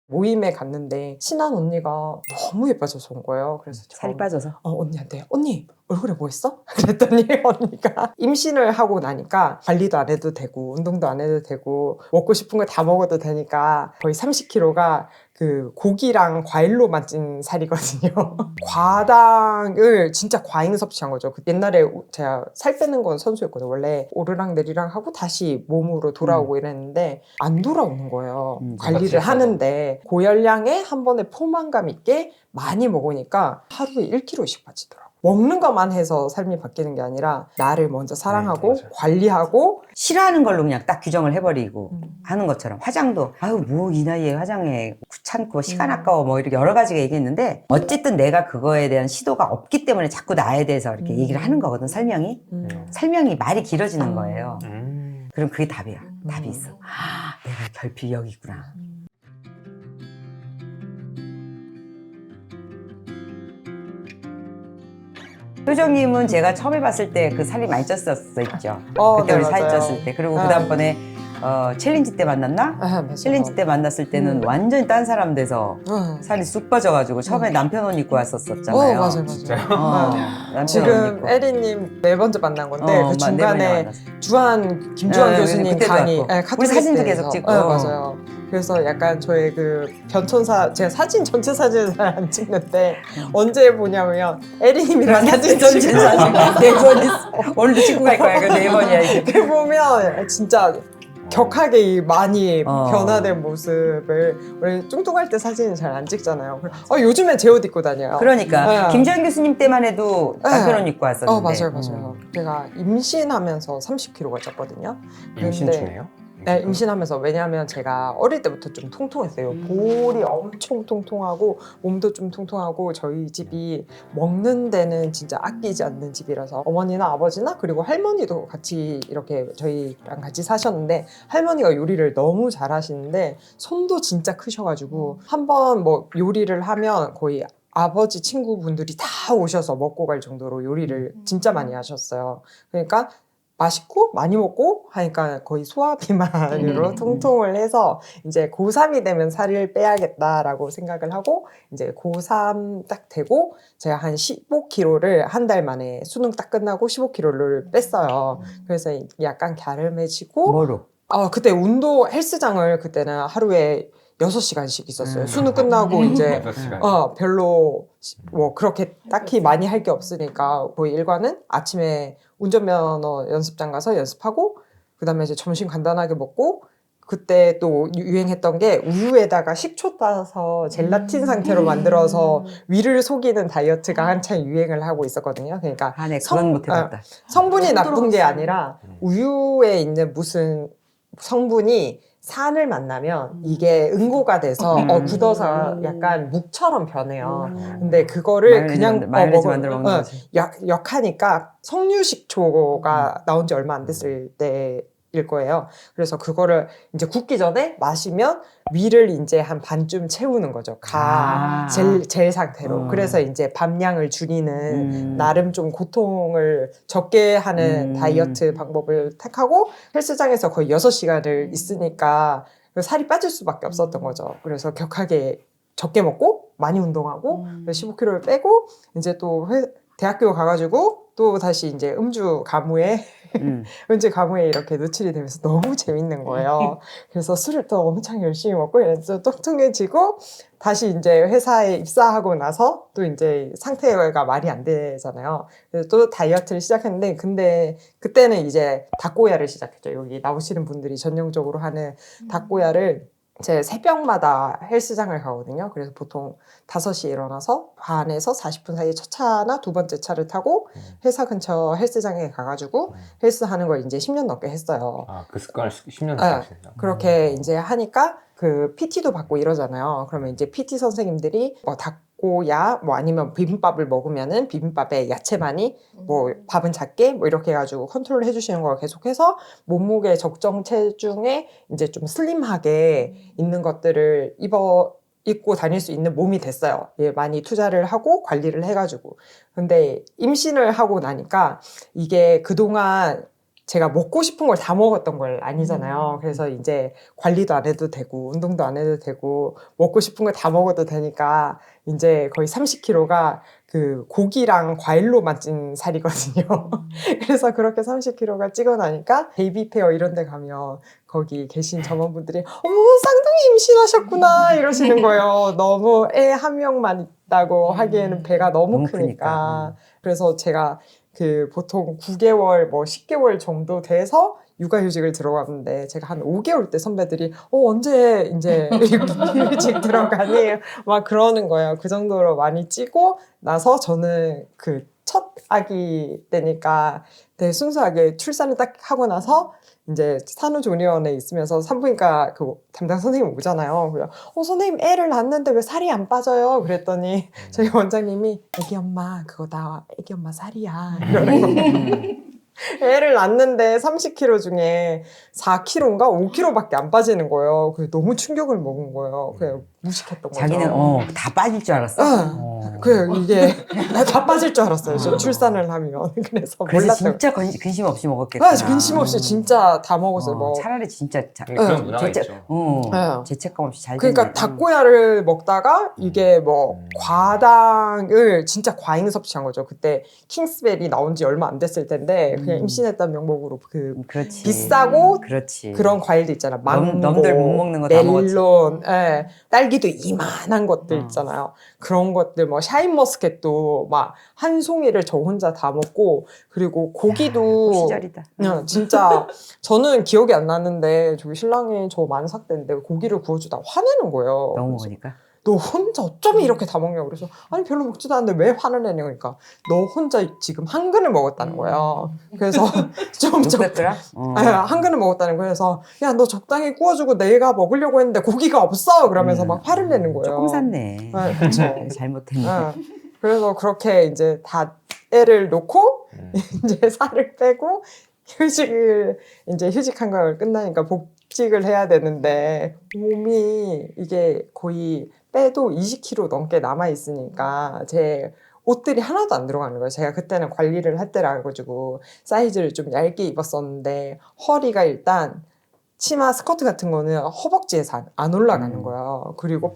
모임에 갔는데 친한 언니가 너무 예뻐져서 온 거예요. 그래서 살이 빠져서? 언니한테 언니 얼굴에 뭐 했어? 그랬더니 언니가 임신을 하고 나니까 관리도 안 해도 되고 운동도 안 해도 되고 먹고 싶은 거 다 먹어도 되니까 거의 30kg가 그 고기랑 과일로만 찐 살이거든요. 과당을 진짜 과잉 섭취한 거죠. 옛날에 제가 살 빼는 건 선수였거든요. 원래 오르락 내리락 하고 다시 몸으로 돌아오고 이랬는데 안 돌아오는 거예요. 관리를 하는데 고열량에 한 번에 포만감 있게 많이 먹으니까 하루에 1kg씩 빠지더라고요. 먹는 것만 해서 삶이 바뀌는 게 아니라 나를 먼저 사랑하고 관리하고 싫어하는 걸로 그냥 딱 규정을 해버리고 하는 것처럼 화장도 아유 뭐 이 나이에 화장해 귀찮고 시간 아까워 뭐 이렇게 여러 가지가 얘기했는데 어쨌든 내가 그거에 대한 시도가 없기 때문에 자꾸 나에 대해서 이렇게 얘기를 하는 거거든. 설명이 말이 길어지는 거예요. 그럼 그게 답이야. 답이 있어. 아, 내가 결핍이 여기 있구나. 효정님은 제가 처음에 봤을 때 그 살이 많이 쪘었어 있죠. 그때 네, 우리 살이 맞아요. 쪘을 때. 그리고 그 다음번에 챌린지 때 만났나? 맞아요. 챌린지 때 만났을 때는 완전히 딴 사람 돼서 살이 쑥 빠져가지고 처음에 남편 옷 입고 왔었잖아요. 맞아요. 남편 옷 지금 입고. 에리님 네 번째 만난 건데 그 네 번째 중간에 만났어. 김주환 교수님 그때도 강의 왔고. 카톨릭 우리 사진도 때에서. 계속 찍고. 맞아요. 그래서 약간 저의 그 변천사 제가 사진 전체 사진을 잘 안 찍는데 언제 보냐면 에리님이랑 사진 전체 찍고 사진 4번 있어. 오늘도 찍고 갈 거야. 그 4번이야 이게. 이렇게 보면 진짜 격하게 많이 변화된 모습을 원래 뚱뚱할 때 사진을 잘 안 찍잖아요. 요즘엔 제 옷 입고 다녀요. 그러니까 김주환 교수님 때만 해도 남편 옷 입고 왔었는데. 맞아요. 제가 임신하면서 30kg가 쪘거든요. 임신 중에요? 네, 임신하면서. 왜냐하면 제가 어릴 때부터 좀 통통했어요. 볼이 엄청 통통하고 몸도 좀 통통하고 저희 집이 먹는 데는 진짜 아끼지 않는 집이라서 어머니나 아버지나 그리고 할머니도 같이 이렇게 저희랑 같이 사셨는데 할머니가 요리를 너무 잘하시는데 손도 진짜 크셔가지고 한번 뭐 요리를 하면 거의 아버지 친구분들이 다 오셔서 먹고 갈 정도로 요리를 진짜 많이 하셨어요. 그러니까 맛있고 많이 먹고 하니까 거의 소화비만으로 통통을 해서 이제 고3이 되면 살을 빼야겠다라고 생각을 하고 이제 고3 딱 되고 제가 한 15kg를 한 달 만에 수능 딱 끝나고 15kg를 뺐어요. 그래서 약간 갸름해지고 뭐로? 그때 헬스장을 그때는 하루에 6시간씩 있었어요. 수능 끝나고 이제 6시간. 별로 뭐 그렇게 딱히 많이 할 게 없으니까 거의 일과는 아침에 운전면허 연습장 가서 연습하고 그다음에 이제 점심 간단하게 먹고 그때 또 유행했던 게 우유에다가 식초 따서 젤라틴 상태로 만들어서 위를 속이는 다이어트가 한창 유행을 하고 있었거든요. 그러니까 네, 그건 못 해봤다. 성분이 나쁜 게 아니라 우유에 있는 무슨 성분이 산을 만나면 이게 응고가 돼서 굳어서 약간 묵처럼 변해요. 근데 그거를 그냥 마요네즈 만들어 먹는 거지. 역하니까 석류식초가 나온 지 얼마 안 됐을 때일 거예요. 그래서 그거를 이제 굽기 전에 마시면 위를 이제 한 반쯤 채우는 거죠. 젤 상태로. 그래서 이제 밤량을 줄이는 나름 좀 고통을 적게 하는 다이어트 방법을 택하고 헬스장에서 거의 6시간을 있으니까 살이 빠질 수밖에 없었던 거죠. 그래서 격하게 적게 먹고 많이 운동하고 15kg를 빼고 이제 또 대학교 가가지고 또 다시 이제 음주 가무에 이렇게 노출이 되면서 너무 재밌는 거예요. 그래서 술을 또 엄청 열심히 먹고 이래서 뚱뚱해지고 다시 이제 회사에 입사하고 나서 또 이제 상태가 말이 안 되잖아요. 그래서 또 다이어트를 시작했는데 근데 그때는 이제 닭고야를 시작했죠. 여기 나오시는 분들이 전형적으로 하는 닭고야를 제 새벽마다 헬스장을 가거든요. 그래서 보통 5시에 일어나서 반에서 40분 사이에 첫 차나 두 번째 차를 타고 회사 근처 헬스장에 가가지고 헬스하는 걸 이제 10년 넘게 했어요. 그 습관을 10년 넘게 하시네요. 그렇게 이제 하니까 그 PT도 받고 이러잖아요. 그러면 이제 PT 선생님들이 뭐 닭고야 뭐 아니면 비빔밥을 먹으면은 비빔밥에 야채 많이 뭐 밥은 작게 뭐 이렇게 해가지고 컨트롤 해주시는 걸 계속해서 몸무게 적정 체중에 이제 좀 슬림하게 있는 것들을 입고 다닐 수 있는 몸이 됐어요. 예, 많이 투자를 하고 관리를 해가지고. 근데 임신을 하고 나니까 이게 그동안 제가 먹고 싶은 걸 다 먹었던 걸 아니잖아요. 그래서 이제 관리도 안 해도 되고 운동도 안 해도 되고 먹고 싶은 걸 다 먹어도 되니까 이제 거의 30kg가 그 고기랑 과일로만 찐 살이거든요. 그래서 그렇게 30kg가 찌고 나니까 베이비 페어 이런 데 가면 거기 계신 점원분들이 어머 쌍둥이 임신하셨구나 이러시는 거예요. 너무 애 한 명만 있다고 하기에는 배가 너무 너무 크니까. 그래서 제가 그 보통 9개월 뭐 10개월 정도 돼서 육아휴직을 들어갔는데 제가 한 5개월 때 선배들이 언제 이제 육아휴직 들어가니 막 그러는 거예요. 그 정도로 많이 찌고 나서 저는 그 첫 아기 때니까 되게 순수하게 출산을 딱 하고 나서 이제 산후조리원에 있으면서 산부인과 그 담당 선생님 오잖아요. 그래서 선생님 애를 낳는데 왜 살이 안 빠져요? 그랬더니 저희 원장님이 애기 엄마 그거 다 애기 엄마 살이야 이러는 거예요. 애를 낳는데 30kg 중에 4kg인가 5kg밖에 안 빠지는 거예요. 그래서 너무 충격을 먹은 거예요. 그냥 무식했던 거죠. 자기는 다 빠질 줄 알았어. 그래요. 이게 다 빠질 줄 알았어요. 저 출산을 하면. 그래서 그래서 몰랐어요. 진짜 근심 없이 먹었겠다. 근심 없이 진짜 다 먹었어요. 뭐. 차라리 진짜 그런 문화가 있죠. 죄책감 없이 잘 그러니까 됐네. 닭고야를 먹다가 이게 뭐 과당을 진짜 과잉 섭취한 거죠. 그때 킹스벨이 나온 지 얼마 안 됐을 텐데 그냥 임신했다는 명목으로 그 그렇지. 비싸고 그렇지. 그런 과일도 있잖아. 망고, 남들 못 먹는 거 다 먹었지. 멜론, 딸기도 이만한 것들 있잖아요. 그런 것들 뭐 샤인머스켓도 막 한 송이를 저 혼자 다 먹고 그리고 고기도 시절이다. 진짜 저는 기억이 안 나는데 저기 신랑이 저 만삭 때인데 고기를 구워주다 화내는 거예요. 너무 그래서 먹으니까. 너 혼자 어쩜 이렇게 다 먹냐고 그래서 아니 별로 먹지도 않는데 왜 화를 내냐 그러니까 너 혼자 지금 한 그릇 먹었다는 거예요. 그래서 좀 600g? 한 그릇 먹었다는 거예요. 그래서 야 너 적당히 구워주고 내가 먹으려고 했는데 고기가 없어 그러면서 막 화를 내는 거예요. 조금 샀네. 그렇죠. 잘못했네. 그래서 그렇게 이제 다 애를 놓고 이제 살을 빼고 휴직한 걸 끝나니까 복직을 해야 되는데 몸이 이게 거의 빼도 20kg 넘게 남아 있으니까 제 옷들이 하나도 안 들어가는 거예요. 제가 그때는 관리를 할 때라 가지고 사이즈를 좀 얇게 입었었는데 허리가 일단 치마 스커트 같은 거는 허벅지에서 안 올라가는 거예요. 그리고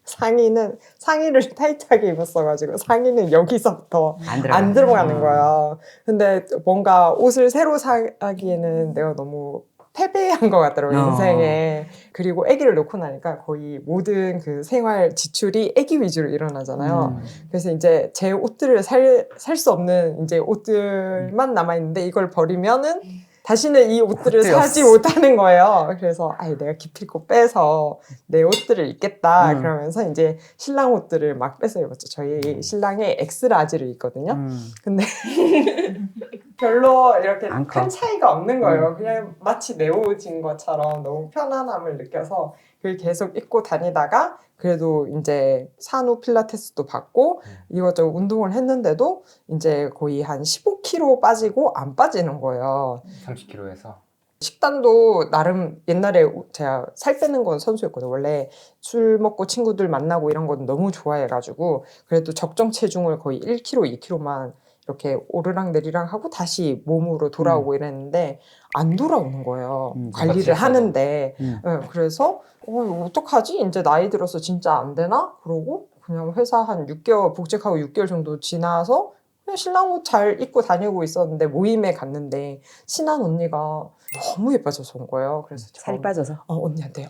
상의를 타이트하게 입었어가지고 상의는 여기서부터 안 들어가는 거예요. 근데 뭔가 옷을 새로 사기에는 내가 너무 패배한 것 같더라고요, 인생에. 그리고 아기를 놓고 나니까 거의 모든 그 생활 지출이 아기 위주로 일어나잖아요. 그래서 이제 제 옷들을 살 수 없는 이제 옷들만 남아있는데 이걸 버리면은 다시는 이 옷들을 사지 못하는 거예요. 그래서 내가 기필코 빼서 내 옷들을 입겠다. 그러면서 이제 신랑 옷들을 막 빼서 입었죠. 저희 신랑이 엑스라지를 입거든요. 근데 별로 이렇게 큰 차이가 없는 거예요. 그냥 마치 내 옷인 것처럼 너무 편안함을 느껴서 그걸 계속 입고 다니다가 그래도 이제 산후 필라테스도 받고 이것저것 운동을 했는데도 이제 거의 한 15kg 빠지고 안 빠지는 거예요. 30kg에서? 식단도 나름 옛날에 제가 살 빼는 건 선수였거든요. 원래 술 먹고 친구들 만나고 이런 건 너무 좋아해가지고 그래도 적정 체중을 거의 1kg, 2kg만 이렇게 오르락 내리락 하고 다시 몸으로 돌아오고 이랬는데 안 돌아오는 거예요. 관리를 하는데. 그래서 어떡하지? 이제 나이 들어서 진짜 안 되나? 그러고 그냥 회사 한 6개월 복직하고 6개월 정도 지나서 그냥 신랑 옷 잘 입고 다니고 있었는데 모임에 갔는데 친한 언니가 너무 예뻐져서 온 거예요. 그래서 살이 빠져서? 언니한테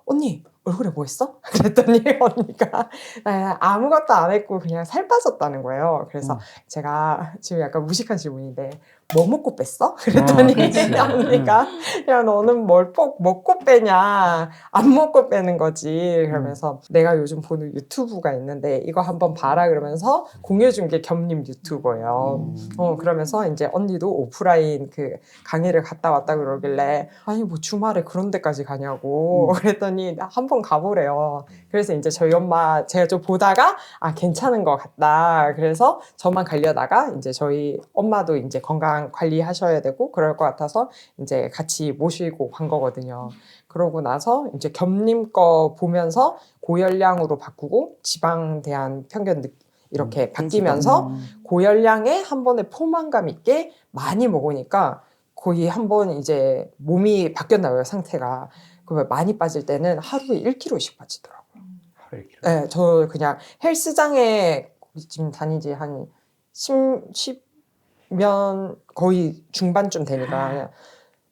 언니 얼굴에 뭐 있어? 그랬더니 언니가 아무것도 안 했고 그냥 살 빠졌다는 거예요. 그래서 제가 지금 약간 무식한 질문인데 뭐 먹고 뺐어? 그랬더니 언니가 야 너는 뭘 꼭 먹고 빼냐 안 먹고 빼는 거지 그러면서 내가 요즘 보는 유튜브가 있는데 이거 한번 봐라 그러면서 공유해준 게 겸님 유튜버예요. 그러면서 이제 언니도 오프라인 그 강의를 갔다 왔다 그러길래 아니 뭐 주말에 그런 데까지 가냐고 그랬더니 한번 가보래요. 그래서 이제 저희 엄마 제가 좀 보다가 괜찮은 것 같다. 그래서 저만 가려다가 이제 저희 엄마도 이제 건강 관리하셔야 되고 그럴 것 같아서 이제 같이 모시고 간 거거든요. 그러고 나서 이제 겸님 거 보면서 고열량으로 바꾸고 지방 대한 편견 이렇게 바뀌면서 고열량에 한 번에 포만감 있게 많이 먹으니까 거의 한번 이제 몸이 바뀌었나봐요, 상태가. 그 많이 빠질 때는 하루에 1kg씩 빠지더라고요. 하루 1kg. 네, 저 그냥 헬스장에 지금 다니지 한 10년 거의 중반쯤 되니까 그냥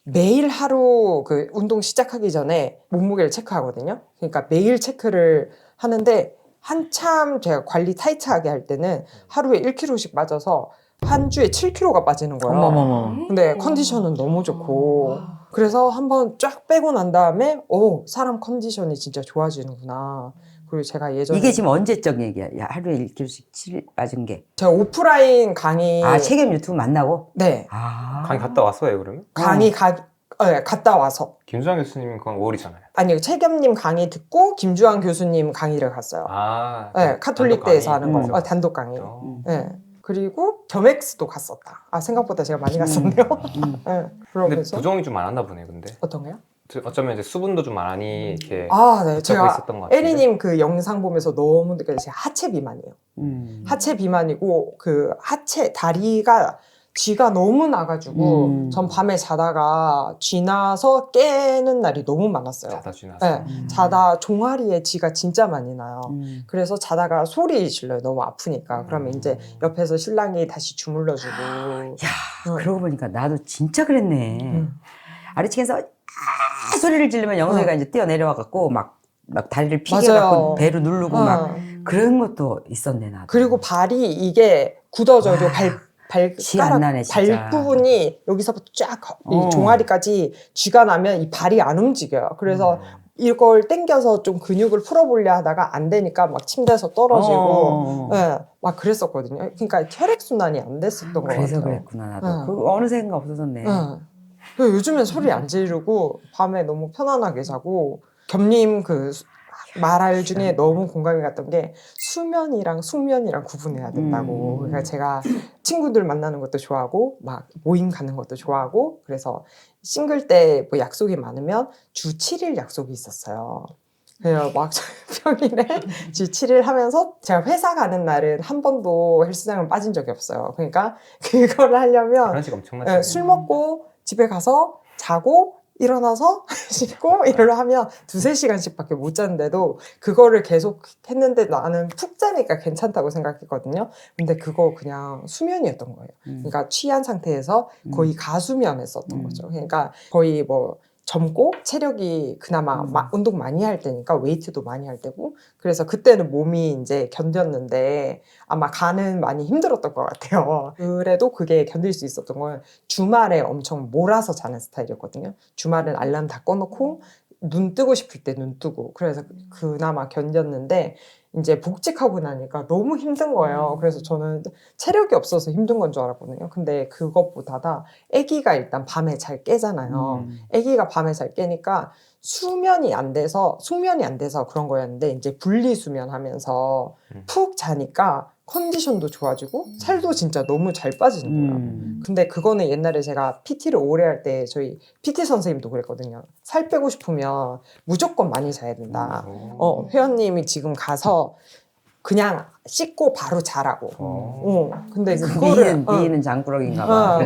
매일 하루 그 운동 시작하기 전에 몸무게를 체크하거든요. 그러니까 매일 체크를 하는데 한참 제가 관리 타이트하게 할 때는 하루에 1kg씩 빠져서 한 주에 7kg가 빠지는 거예요. 어머머머. 근데 컨디션은 너무 좋고 그래서 한번 쫙 빼고 난 다음에 사람 컨디션이 진짜 좋아지는구나. 그리고 제가 예전에 이게 지금 언제적 얘기야? 야, 하루에 1kg씩 7 빠진 게. 제가 오프라인 강의 체겜 유튜브 만나고? 네 강의 갔다 왔어요 그러면? 강의 갔다 와서 김수환 교수님은 그건 5월이잖아요. 아니요 최겸님 강의 듣고 김주환 교수님 강의를 갔어요. 네, 카톨릭대에서 하는 거 단독 강의. 네. 그리고 겸엑스도 갔었다. 생각보다 제가 많이 갔었네요. 네, 근데 그러면서 부종이 좀 많았나 보네 근데. 어떤 거요? 어쩌면 이제 수분도 좀 많이 이렇게 네. 붙잡고 제가 있었던 것 같은데. 에리님 그 영상 보면서 너무 느껴요. 제가 하체 비만이에요. 하체 비만이고 그 하체 다리가 쥐가 너무 나가지고 전 밤에 자다가 쥐 나서 깨는 날이 너무 많았어요. 자다 쥐나서. 네, 자다 종아리에 쥐가 진짜 많이 나요. 그래서 자다가 소리 질러요. 너무 아프니까. 그러면 이제 옆에서 신랑이 다시 주물러주고. 야, 그러고 보니까 나도 진짜 그랬네. 아래층에서 소리를 지르면 영석이가 이제 뛰어내려와갖고 막 다리를 피겨갖고 맞아요. 배로 누르고 막 그런 것도 있었네, 나도. 그리고 발이 이게 굳어져요. 지 안 나네, 진짜. 발 부분이 여기서부터 쫙 이 종아리까지 쥐가 나면 이 발이 안 움직여요. 그래서 이걸 당겨서 좀 근육을 풀어보려 하다가 안 되니까 막 침대에서 떨어지고 네, 막 그랬었거든요. 그러니까 혈액순환이 안 됐었던 것 같아요. 그래서 그랬구나, 나도. 그 어느새인가 없어졌네. 요즘엔 소리 안 지르고 밤에 너무 편안하게 자고 겸님 그 말할 중에 너무 공감이 갔던 게 수면이랑 숙면이랑 구분해야 된다고. 그러니까 제가 친구들 만나는 것도 좋아하고 막 모임 가는 것도 좋아하고 그래서 싱글 때 뭐 약속이 많으면 주 7일 약속이 있었어요. 그래서 막 평일에 주 7일 하면서 제가 회사 가는 날은 한 번도 헬스장을 빠진 적이 없어요. 그러니까 그걸 하려면 그런 식 엄청나죠. 술 먹고 집에 가서 자고 일어나서 씻고 이러려 하면 2-3시간씩밖에 못 자는데도 그거를 계속 했는데 나는 푹 자니까 괜찮다고 생각했거든요. 근데 그거 그냥 수면이었던 거예요. 그러니까 취한 상태에서 거의 가수면했었던 거죠. 그러니까 거의 뭐 젊고 체력이 그나마 운동 많이 할 때니까 웨이트도 많이 할 때고 그래서 그때는 몸이 이제 견뎠는데 아마 간은 많이 힘들었던 것 같아요. 그래도 그게 견딜 수 있었던 건 주말에 엄청 몰아서 자는 스타일이었거든요. 주말은 알람 다 꺼놓고 눈 뜨고 싶을 때 눈 뜨고 그래서 그나마 견뎠는데 이제 복직하고 나니까 너무 힘든 거예요. 그래서 저는 체력이 없어서 힘든 건 줄 알았거든요. 근데 그것보다 아기가 일단 밤에 잘 깨잖아요. 아기가 밤에 잘 깨니까 숙면이 안 돼서 그런 거였는데 이제 분리수면 하면서 푹 자니까 컨디션도 좋아지고 살도 진짜 너무 잘 빠지는 거예요. 근데 그거는 옛날에 제가 PT를 오래 할 때 저희 PT 선생님도 그랬거든요. 살 빼고 싶으면 무조건 많이 자야 된다. 회원님이 지금 가서 그냥 씻고 바로 자라고. 근데 그거를 미인은 장꾸러기인가 봐.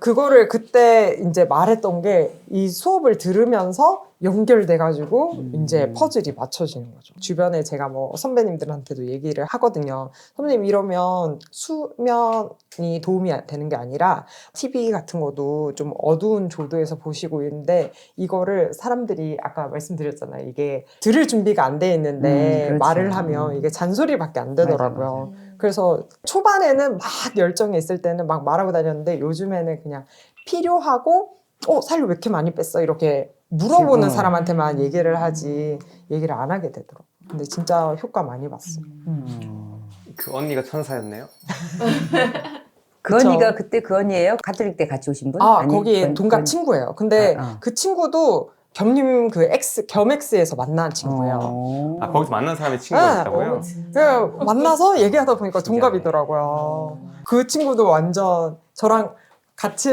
그거를 그때 이제 말했던 게 이 수업을 들으면서 연결돼가지고 이제 퍼즐이 맞춰지는 거죠. 주변에 제가 뭐 선배님들한테도 얘기를 하거든요. 선배님 이러면 수면이 도움이 되는 게 아니라 TV 같은 것도 좀 어두운 조도에서 보시고 있는데 이거를 사람들이 아까 말씀드렸잖아요. 이게 들을 준비가 안 돼 있는데 그렇죠. 말을 하면 이게 잔소리밖에 안 되더라고요. 맞아. 그래서 초반에는 막 열정이 있을 때는 막 말하고 다녔는데 요즘에는 그냥 필요하고 살 왜 이렇게 많이 뺐어? 이렇게 물어보는 사람한테만 얘기를 하지 얘기를 안 하게 되더라고요. 근데 진짜 효과 많이 봤어요. 그 언니가 천사였네요. 그 언니가 그때 그 언니예요? 가톨릭 때 같이 오신 분? 거기 동갑 친구예요. 근데 그 친구도 겸님 겸엑스에서 만난 친구예요. 거기서 만난 사람이 친구였다고요? 만나서 얘기하다 보니까 동갑이더라고요. 그 친구도 완전 저랑 같이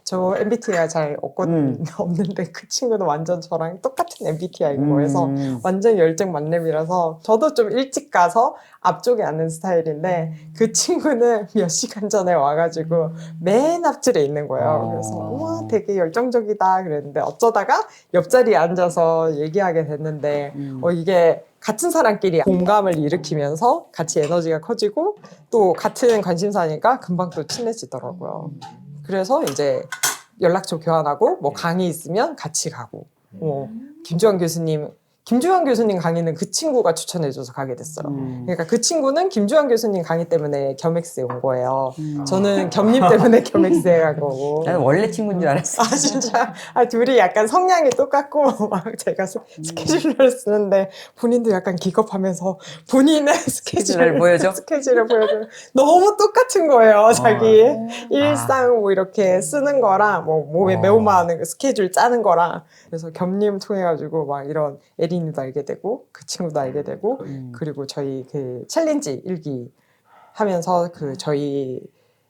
저 MBTI가 잘 없는데 그 친구는 완전 저랑 똑같은 MBTI인 거여서 완전 열정 만렙이라서 저도 좀 일찍 가서 앞쪽에 앉는 스타일인데 그 친구는 몇 시간 전에 와가지고 맨 앞줄에 있는 거예요. 그래서 우와 되게 열정적이다 그랬는데 어쩌다가 옆자리에 앉아서 얘기하게 됐는데 이게 같은 사람끼리 공감을 일으키면서 같이 에너지가 커지고 또 같은 관심사니까 금방 또 친해지더라고요. 그래서 이제 연락처 교환하고 뭐 강의 있으면 같이 가고 김주환 교수님 강의는 그 친구가 추천해줘서 가게 됐어요. 그러니까 그 친구는 김주환 교수님 강의 때문에 겸엑스에 온 거예요. 저는 겸님 때문에 겸엑스에 간 거고. 나는 원래 친구인 줄 알았어. 아 진짜? 둘이 약간 성향이 똑같고 막 제가 스케줄을 쓰는데 본인도 약간 기겁하면서 본인의 스케줄을 보여줘? 스케줄을 보여줘. 너무 똑같은 거예요. 자기 일상 뭐 이렇게 쓰는 거랑 뭐 몸에 메모하는 스케줄 짜는 거랑 그래서 겸님 통해가지고 막 이런 에린이도 알게 되고 그 친구도 알게 되고 그리고 저희 그 챌린지 일기 하면서 그 저희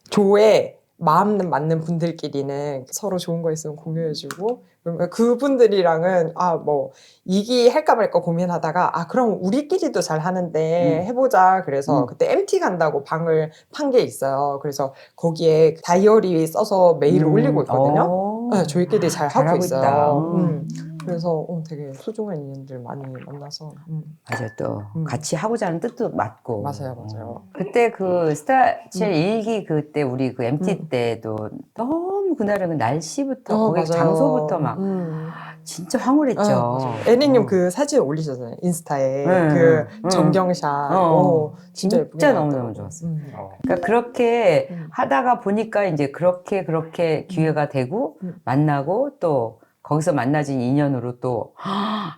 조에 마음 맞는 분들끼리는 서로 좋은 거 있으면 공유해주고 그러니까 그분들이랑은 뭐 이기 할까 말까 고민하다가 그럼 우리끼리도 잘 하는데 해보자 그래서 그때 MT 간다고 방을 판 게 있어요. 그래서 거기에 다이어리 써서 메일을 올리고 있거든요. 네, 저희끼리 잘 하고 있어요. 그래서 되게 소중한 인연들 많이 만나서 맞아요. 또 같이 하고자 하는 뜻도 맞고. 맞아요. 그때 그 스타첼 일기 그때 우리 그 MT 때도 너무 그날은 그 날씨부터 거기 맞아요. 장소부터 막 진짜 황홀했죠. 애니님 그 사진 올리셨잖아요 인스타에 그 전경샷 진짜 예쁘게 진짜 나왔더라고요. 너무너무 좋았어. 그러니까 그렇게 하다가 보니까 이제 그렇게 기회가 되고 만나고 또 거기서 만나진 인연으로 또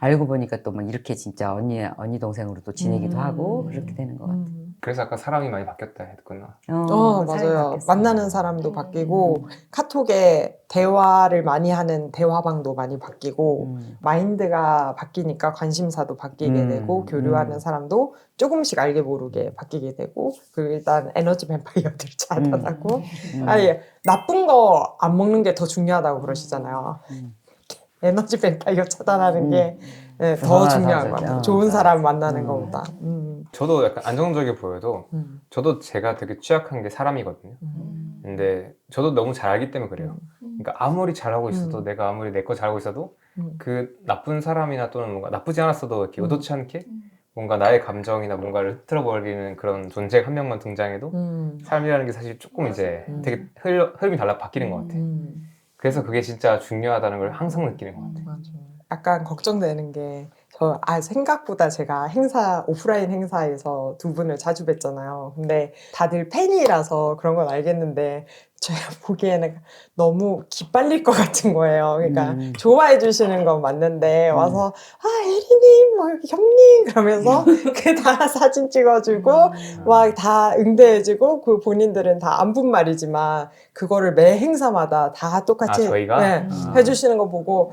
알고 보니까 또 막 이렇게 진짜 언니 동생으로 또 지내기도 하고 그렇게 되는 것 같아. 그래서 아까 사람이 많이 바뀌었다 했구나. 맞아요. 바뀌었어. 만나는 사람도 바뀌고 카톡에 대화를 많이 하는 대화방도 많이 바뀌고 마인드가 바뀌니까 관심사도 바뀌게 되고 교류하는 사람도 조금씩 알게 모르게 바뀌게 되고 그리고 일단 에너지 뱀파이어들 차단하고 아니 나쁜 거 안 먹는 게 더 중요하다고 그러시잖아요. 에너지 뱀파이어 차단하는 게 더 중요한 것 같아요. 좋은 사람 만나는 것보다. 저도 약간 안정적이 보여도 저도 제가 되게 취약한 게 사람이거든요. 근데 저도 너무 잘 알기 때문에 그래요. 그러니까 아무리 잘하고 있어도 내가 아무리 내 거 잘하고 있어도 그 나쁜 사람이나 또는 뭔가 나쁘지 않았어도 이렇게 의도치 않게 뭔가 나의 감정이나 뭔가를 흐트러버리는 그런 존재 한 명만 등장해도 삶이라는 게 사실 조금 이제 되게 흐름이 달라 바뀌는 것 같아요. 그래서 그게 진짜 중요하다는 걸 항상 느끼는 것 같아요. 맞아요. 약간 걱정되는 게 생각보다 제가 오프라인 행사에서 두 분을 자주 뵀잖아요. 근데 다들 팬이라서 그런 건 알겠는데 제가 보기에는 너무 기빨릴 것 같은 거예요. 그러니까 좋아해 주시는 건 맞는데 와서 에리님, 뭐 형님 그러면서 그 다 사진 찍어주고 막 다 응대해주고 그 본인들은 다 안 본 말이지만 그거를 매 행사마다 다 똑같이 저희가? 해주시는 거 보고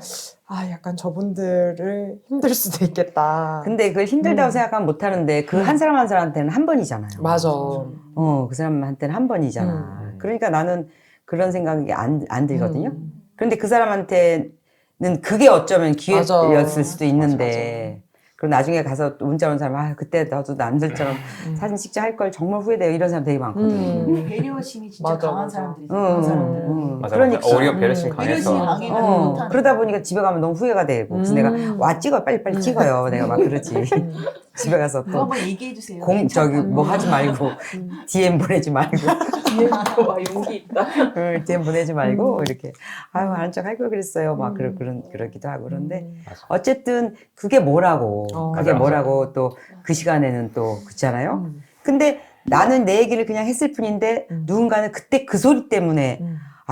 약간 저분들을 힘들 수도 있겠다. 근데 그걸 힘들다고 생각하면 못하는데 그 한 사람 한 사람한테는 한 번이잖아요. 맞아. 그 사람한테는 한 번이잖아. 그러니까 나는 그런 생각이 안 들거든요. 그런데 그 사람한테는 그게 어쩌면 기회였을 수도 있는데 그리고 나중에 가서 또 문자 온 사람 그때 나도 남들처럼 사진 찍자 할 걸 정말 후회돼요 이런 사람 되게 많거든. 배려심이 진짜 맞아, 강한 맞아. 사람들이 그런 사람들은 맞아, 그러니까. 오히려 배려심 배려심이 강해서 강해가지고 못하는 그러다 보니까 집에 가면 너무 후회가 되고 그래서 내가 와 찍어 빨리 찍어요 내가 막 그러지. 집에 가서 그거 또 한번 얘기해 주세요. 저기 뭐 하지 말고 DM 보내지 말고 와 용기 있다. DM 보내지 말고 이렇게 아는 척 할 걸 그랬어요 막 그러기도 하고 그런데 어쨌든 그게 뭐라고 그게 맞아. 뭐라고 또 그 시간에는 또 그렇잖아요. 근데 나는 내 얘기를 그냥 했을 뿐인데 누군가는 그때 그 소리 때문에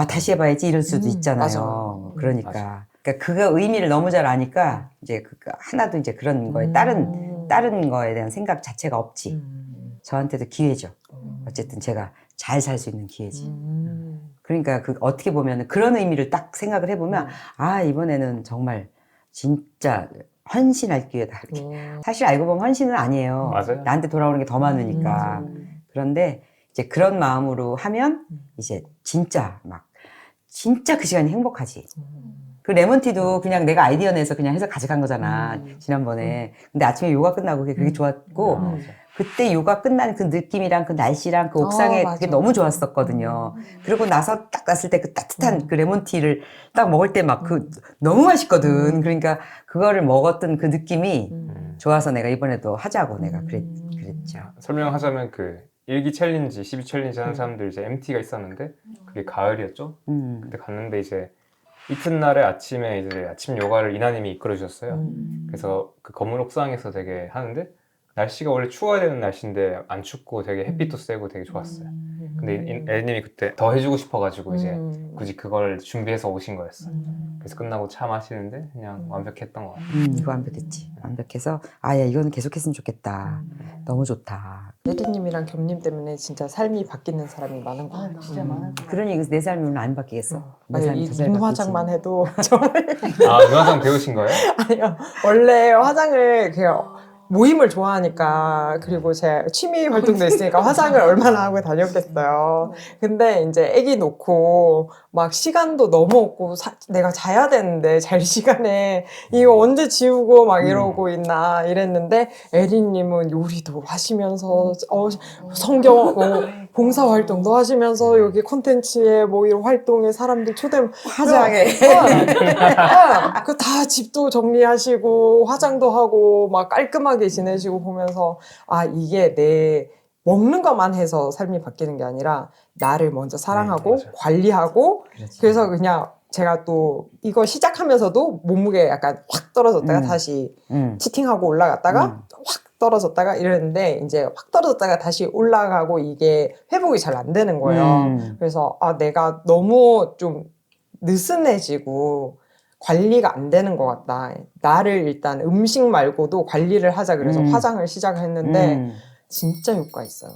다시 해봐야지 이럴 수도 있잖아요. 맞아. 그러니까 그거 의미를 너무 잘 아니까 이제 하나도 이제 그런 거에 다른 거에 대한 생각 자체가 없지. 저한테도 기회죠. 어쨌든 제가 잘 살 수 있는 기회지. 그러니까 어떻게 보면 그런 의미를 딱 생각을 해보면 이번에는 정말 진짜 헌신할 기회다. 사실 알고 보면 헌신은 아니에요. 맞아요. 나한테 돌아오는 게 더 많으니까. 그런데 이제 그런 마음으로 하면 이제 진짜 막 진짜 그 시간이 행복하지. 그 레몬티도 그냥 내가 아이디어 내서 그냥 해서 가져간 거잖아. 지난번에. 근데 아침에 요가 끝나고 그게 그렇게 좋았고 맞아. 그때 요가 끝난 그 느낌이랑 그 날씨랑 그 옥상에 맞아. 그게 너무 좋았었거든요. 그리고 나서 딱 났을 때 그 따뜻한 그 레몬티를 딱 먹을 때 막 그 너무 맛있거든. 그러니까 그거를 먹었던 그 느낌이 좋아서 내가 이번에도 하자고 내가 그랬죠. 설명하자면 그 일기 챌린지, 12 챌린지 하는 사람들 이제 MT가 있었는데 그게 가을이었죠. 그때 갔는데 이제 이튿날에 아침에 이제 아침 요가를 이나님이 이끌어 주셨어요. 그래서 그 건물 옥상에서 되게 하는데 날씨가 원래 추워야 되는 날씨인데 안 춥고 되게 햇빛도 세고 되게 좋았어요. 근데 엘님이 그때 더 해주고 싶어가지고 이제 굳이 그걸 준비해서 오신 거였어요. 그래서 끝나고 차 마시는데 그냥 완벽했던 것 같아요. 이거 완벽했지. 완벽해서 아, 야, 이거는 계속했으면 좋겠다. 너무 좋다. 예리님이랑 겸님 때문에 진짜 삶이 바뀌는 사람이 많은 것 같아요. 진짜 많아. 그러니 내 삶이 오늘 안 바뀌겠어. 내 아니, 삶이 이 더 잘 눈 바뀌지. 화장만 해도 저는 아, 눈화장 배우신 거예요? 아니요. 원래 화장을 그냥 모임을 좋아하니까 그리고 제 취미 활동도 있으니까 화장을 얼마나 하고 다녔겠어요. 근데 이제 아기 놓고 막 시간도 너무 없고 내가 자야 되는데 잘 시간에 이거 언제 지우고 막 이러고 있나 이랬는데 에리님은 요리도 하시면서 성경 봉사 활동도 하시면서 여기 콘텐츠에 뭐 이런 활동에 사람들 초대 화장에. 그 다 집도 정리하시고 화장도 하고 막 깔끔하게 지내시고 보면서 아 이게 내 먹는 것만 해서 삶이 바뀌는 게 아니라 나를 먼저 사랑하고 맞아. 관리하고 그렇지. 그래서 그냥 제가 또 이거 시작하면서도 몸무게 약간 확 떨어졌다가 다시 치팅하고 올라갔다가 확 떨어졌다가 이랬는데 이제 확 떨어졌다가 다시 올라가고 이게 회복이 잘 안 되는 거예요. 그래서 아 내가 너무 좀 느슨해지고 관리가 안 되는 것 같다. 나를 일단 음식 말고도 관리를 하자 그래서 화장을 시작했는데 진짜 효과 있어요.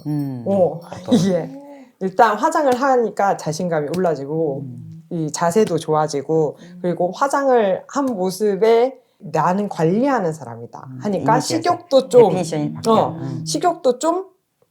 이게 일단 화장을 하니까 자신감이 올라지고 이 자세도 좋아지고 그리고 화장을 한 모습에 나는 관리하는 사람이다 하니까 이미지에서 식욕도 좀 데피니션이 바뀌어. 식욕도 좀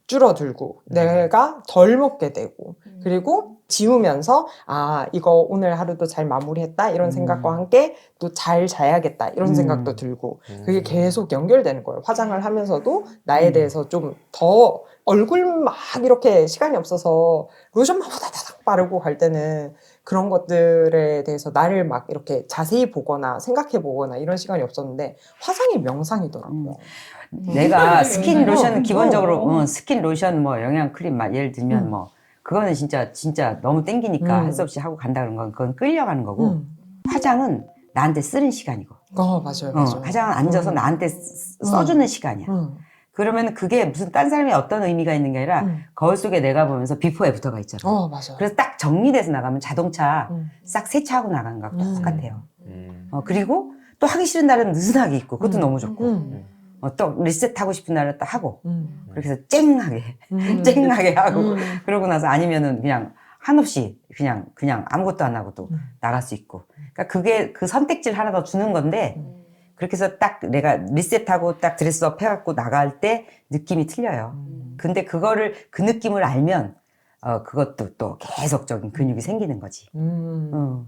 줄어들고 내가 덜 먹게 되고 그리고 지우면서 아 이거 오늘 하루도 잘 마무리했다 이런 생각과 함께 또 잘 자야겠다 이런 생각도 들고 그게 계속 연결되는 거예요. 화장을 하면서도 나에 대해서 좀 더 얼굴 막 이렇게 시간이 없어서 로션만 후다다닥 바르고 갈 때는 그런 것들에 대해서 나를 막 이렇게 자세히 보거나 생각해 보거나 이런 시간이 없었는데 화장이 명상이더라고요. 내가 스킨 로션은 어, 기본적으로 스킨 로션 뭐 영양 크림 막 예를 들면 뭐 그거는 진짜 너무 땡기니까 할 수 없이 하고 간다 그런 건 그건 끌려가는 거고 화장은 나한테 쓰는 시간이고 맞아요, 맞아요. 화장은 앉아서 나한테 써주는 시간이야. 그러면 그게 무슨 딴 사람이 어떤 의미가 있는 게 아니라 거울 속에 내가 보면서 비포 애프터가 있잖아. 맞아요. 그래서 딱 정리돼서 나가면 자동차 싹 세차하고 나가는 거하고 똑같아요. 그리고 또 하기 싫은 날은 느슨하게 있고 그것도 너무 좋고 또 리셋하고 싶은 날은 또 하고 그렇게 해서 쨍하게 하고 그러고 나서 아니면은 그냥 한없이 그냥 아무것도 안 하고도 나갈 수 있고 그러니까 그게 그 선택지를 하나 더 주는 건데 그렇게 해서 딱 내가 리셋하고 딱 드레스업 해갖고 나갈 때 느낌이 틀려요. 근데 그거를 그 느낌을 알면 그것도 또 계속적인 근육이 생기는 거지.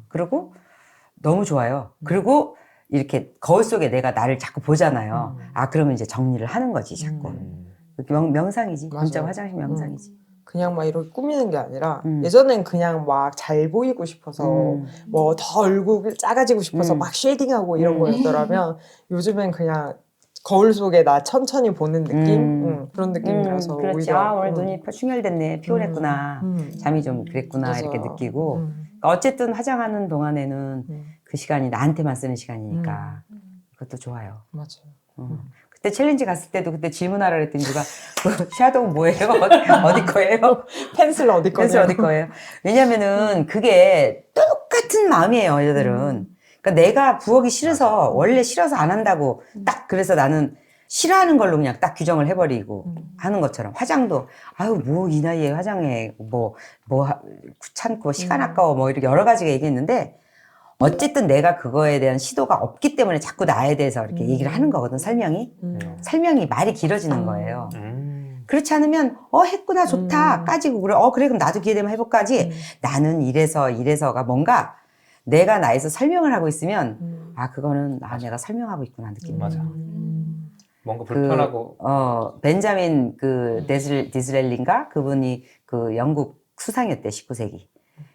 그리고 너무 좋아요. 그리고 이렇게 거울 속에 내가 나를 자꾸 보잖아요. 아 그러면 이제 정리를 하는 거지 자꾸. 명상이지. 진짜 맞아요. 화장실 명상이지. 그냥 막 이렇게 꾸미는 게 아니라 예전엔 그냥 막 잘 보이고 싶어서 뭐 더 얼굴 작아지고 싶어서 막 쉐딩하고 이런 거였더라면 요즘엔 그냥 거울 속에 나 천천히 보는 느낌? 그런 느낌이라서 그렇지. 오히려 아 오늘 눈이 충혈됐네. 피곤했구나. 잠이 좀 그랬구나 맞아. 이렇게 느끼고 그러니까 어쨌든 화장하는 동안에는 그 시간이 나한테만 쓰는 시간이니까 그것도 좋아요. 맞아요. 그때 챌린지 갔을 때도 그때 질문하라 그랬더니 누가 샤도우 뭐예요? 어디 거예요? 펜슬 어디 거냐? 펜슬 어디 거예요? 왜냐면은 그게 똑같은 마음이에요, 여자들은. 그러니까 내가 부엌이 싫어서 원래 싫어서 안 한다고 딱 그래서 나는 싫어하는 걸로 그냥 딱 규정을 해버리고 하는 것처럼 화장도 아유 뭐 이 나이에 화장해 뭐 귀찮고 시간 아까워 뭐 이렇게 여러 가지가 얘기했는데 어쨌든 내가 그거에 대한 시도가 없기 때문에 자꾸 나에 대해서 이렇게 얘기를 하는 거거든 설명이 말이 길어지는 거예요. 그렇지 않으면 했구나 좋다 까지고 그래 그래 그럼 나도 기회 되면 해볼까지 나는 이래서가 뭔가 내가 나에서 설명을 하고 있으면 그거는 내가 설명하고 있구나 느낌. 맞아. 뭔가 불편하고 벤자민 디스렐리인가 그분이 그 영국 수상이었대 19세기.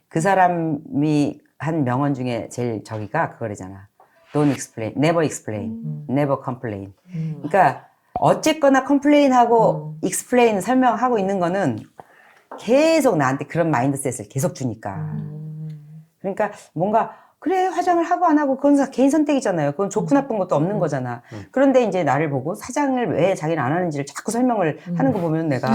그 사람이 한 명언 중에 제일 저기가 그거래잖아. Don't explain, never explain, never complain. 그러니까 어쨌거나 컴플레인하고 explain 설명하고 있는 거는 계속 나한테 그런 마인드셋을 계속 주니까. 그러니까 뭔가 그래 화장을 하고 안 하고 그건 개인 선택이잖아요. 그건 좋고 나쁜 것도 없는 거잖아. 그런데 이제 나를 보고 화장을 왜 자기는 안 하는지를 자꾸 설명을 하는 거 보면 내가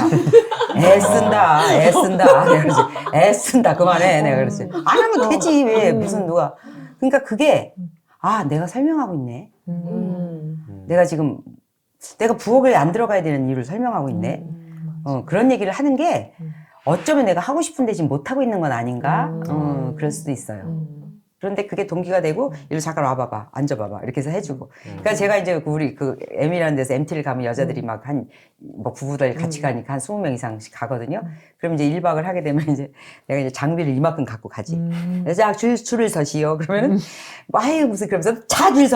애쓴다 내가 그러지 애쓴다 그만해 내가 그러지 안 하면 되지 왜 무슨 누가 그러니까 그게 내가 설명하고 있네. 내가 지금 내가 부엌에 안 들어가야 되는 이유를 설명하고 있네. 그런 얘기를 하는 게 어쩌면 내가 하고 싶은데 지금 못하고 있는 건 아닌가? 그럴 수도 있어요. 그런데 그게 동기가 되고 이리 잠깐 와봐봐 앉아봐봐 이렇게 해서 해주고 그러니까 제가 이제 우리 그 M이라는 데서 MT를 가면 여자들이 막 뭐 부부들 같이 가니까 한 20명 이상씩 가거든요. 그럼 이제 1박을 하게 되면 이제 내가 이제 장비를 이만큼 갖고 가지. 그래서 줄을 서시오. 그러면은 무슨 그러면서 다 줄